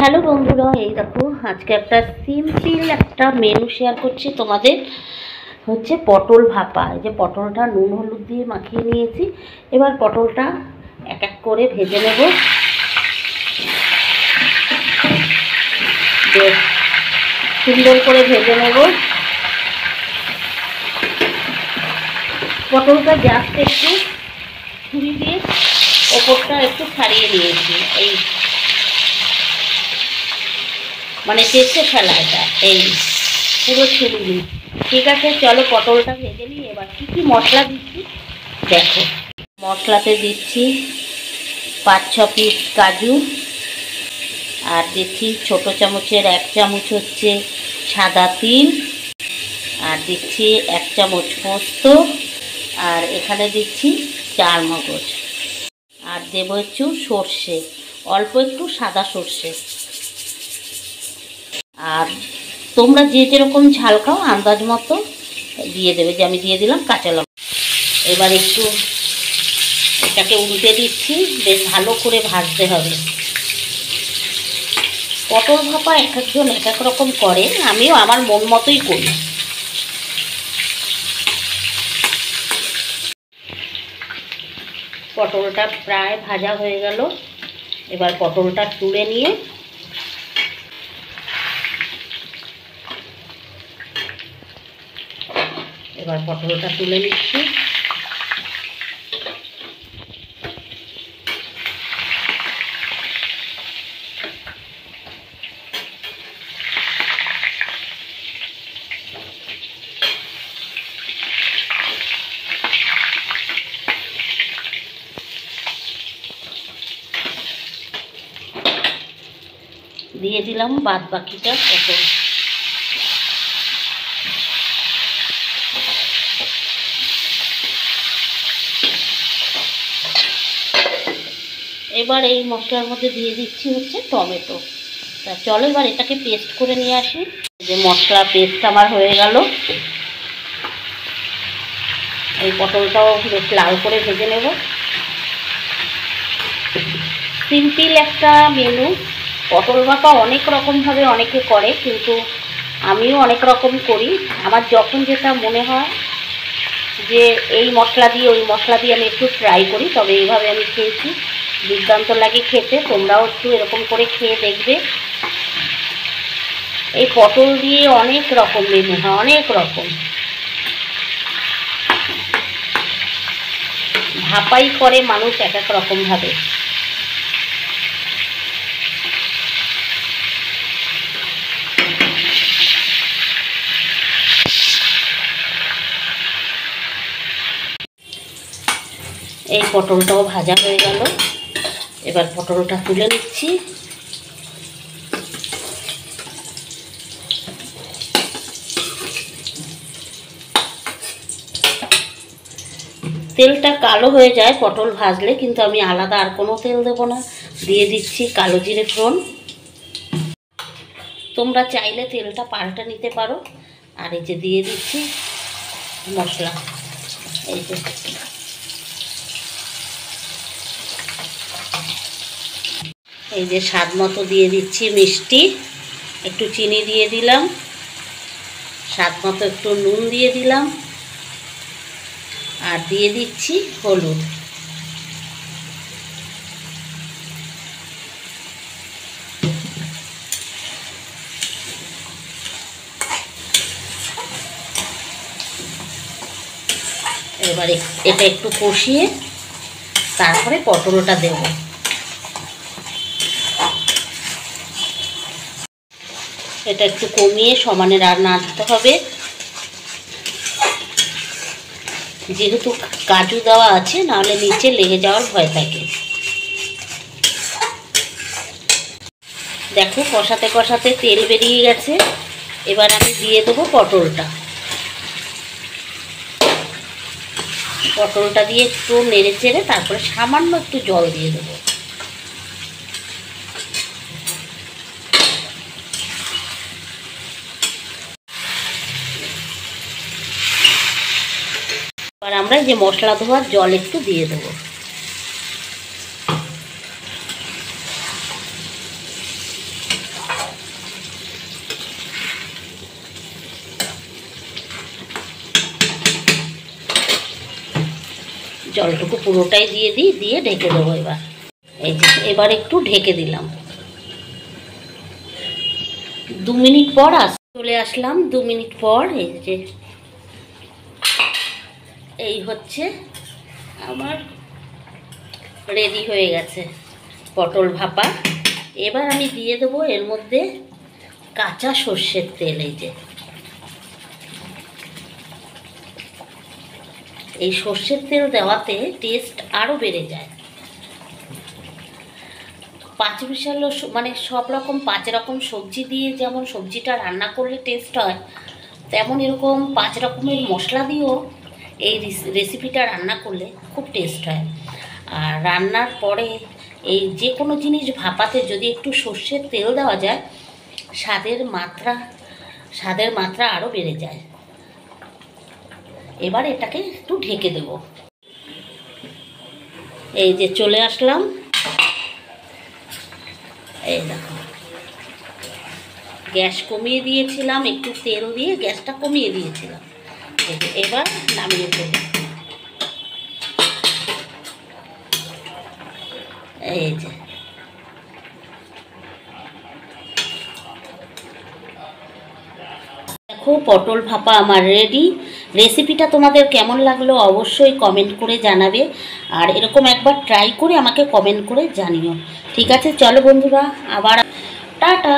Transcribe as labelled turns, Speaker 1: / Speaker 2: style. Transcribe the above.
Speaker 1: Hello বন্ধুরা, এই দেখো আজকে একটা সিম্পল একটা মেনু শেয়ার করছি তোমাদের। হচ্ছে পটল ভাপা। এই যে পটলটা নুন হলুদ দিয়ে মাখিয়ে নিয়েছি। এবার পটলটা এক এক করে ভেজে নেব। বেশ সুন্দর করে ভেজে নেব। পটলটা জাস্ট একটু ছুরি দিয়ে ওপরটা একটু ছাড়িয়ে নিয়েছি, এই মানে চেঁচে ফেলা এটা, এই পুরো ছুরি দিই। ঠিক আছে, চলো পটলটা ভেজে নিই। এবার কী কী মশলা দিচ্ছি দেখো। মশলাতে দিচ্ছি 5-6 পিস কাজু, আর দিচ্ছি ছোটো চামচের 1 চামচ হচ্ছে সাদা তিল, আর দিচ্ছি 1 চামচ পোস্ত, আর এখানে দিচ্ছি 4 মগজ, আর দেবো একটু সর্ষে, অল্প একটু সাদা সর্ষে। আর তোমরা যে যেরকম ঝাল খাও আন্দাজ মতো দিয়ে দেবে। যে আমি দিয়ে দিলাম কাঁচা লঙ্কা। এবার একটু এটাকে উল্টে দিচ্ছি, বেশ ভালো করে ভাজতে হবে। পটল ভাপা এক একজন এক এক রকম করে, আমিও আমার মন মতোই করি। পটলটা প্রায় ভাজা হয়ে গেল। এবার পটলটা তুলে নিয়ে নিচ্ছি। দিয়ে দিলাম বাদ বাকিটা পটল। এবার এই মশলার মধ্যে দিয়ে দিচ্ছি হচ্ছে টমেটো। তা চলো এবার এটাকে পেস্ট করে নিয়ে আসি। যে মশলা পেস্ট আমার হয়ে গেল। এই পটলটাও বেশ লাল করে ভেজে নেব। সিম্পল একটা মেনু। পটল ভাপা অনেক রকমভাবে অনেকে করে, কিন্তু আমিও অনেক রকম করি। আমার যখন যেটা মনে হয় যে এই মশলা দিয়ে ওই মশলা দিয়ে আমি একটু ট্রাই করি, তবে এইভাবে আমি খেয়েছি, দুর্দান্ত লাগে খেতে। তোমরাও একটু এরকম করে খেয়ে দেখবে। এই পটল দিয়ে অনেক রকম মেনু হয়, অনেক রকম। ভাপাই করে মানুষ এক এক রকমভাবে। এই পটলটাও ভাজা হয়ে গেল। এবার পটলটা তুলে নিচ্ছি। তেলটা কালো হয়ে যায় পটল ভাজলে, কিন্তু আমি আলাদা আর কোনো তেল দেবো না। দিয়ে দিচ্ছি কালো জিরে ফোড়ন। তোমরা চাইলে তেলটা পাল্টে নিতে পারো। আর এই যে দিয়ে দিচ্ছি মশলা। এই যে স্বাদ মতো দিয়ে দিচ্ছি মিষ্টি, একটু চিনি দিয়ে দিলাম, স্বাদ মতো একটু নুন দিয়ে দিলাম, আর দিয়ে দিচ্ছি হলুদ। এবারে এটা একটু কষিয়ে তারপরে পটলটা দেব। এটা একটু কমিয়ে সমানে রান্না দিতে হবে, যেহেতু কাজু দেওয়া আছে, নাহলে নিচে লেগে যাওয়ার ভয় থাকে। দেখো কষাতে কষাতে তেল বেরিয়ে গেছে। এবার আমি দিয়ে দেবো পটলটা। পটলটা দিয়ে একটু নেড়ে চেড়ে তারপরে সামান্য একটু জল দিয়ে দেবো। এবার আমরা যে মশলা ধোয়ার জল একটু দিয়ে দেবো। জলটুকু পুরোটাই দিয়ে দিই, দিয়ে ঢেকে দেবো এবার। এই যে এবার একটু ঢেকে দিলাম। 2 মিনিট পর চলে আসলাম। 2 মিনিট পর এই যে এই হচ্ছে আমার রেডি হয়ে গেছে পটল ভাপা। এবার আমি দিয়ে দেবো এর মধ্যে কাঁচা সর্ষের তেল। এই সর্ষের তেল দেওয়াতে টেস্ট আরও বেড়ে যায়। 5 মিশালো মানে সব রকম 5 রকম সবজি দিয়ে যেমন সবজিটা রান্না করলে টেস্ট হয়, তেমন এরকম 5 রকমের মশলা দিয়েও এই রেসিপিটা রান্না করলে খুব টেস্ট হয়। আর রান্নার পরে এই যে কোনো জিনিস ভাপাতে যদি একটু সর্ষের তেল দেওয়া যায়, স্বাদের মাত্রা আরও বেড়ে যায়। এবার এটাকে একটু ঢেকে দেব। এই যে চলে আসলাম। এই দেখো, গ্যাস কমিয়ে দিয়েছিলাম, একটু তেল দিয়ে গ্যাসটা কমিয়ে দিয়েছিলাম। এবার নামিয়ে দেব। এই যে দেখো পটল ভাপা আমার রেডি। রেসিপিটা তোমাদের কেমন লাগলো অবশ্যই কমেন্ট করে জানাবে, আর এরকম একবার ট্রাই করে আমাকে কমেন্ট করে জানিও। ঠিক আছে, চলো বন্ধুরা, আবার টাটা।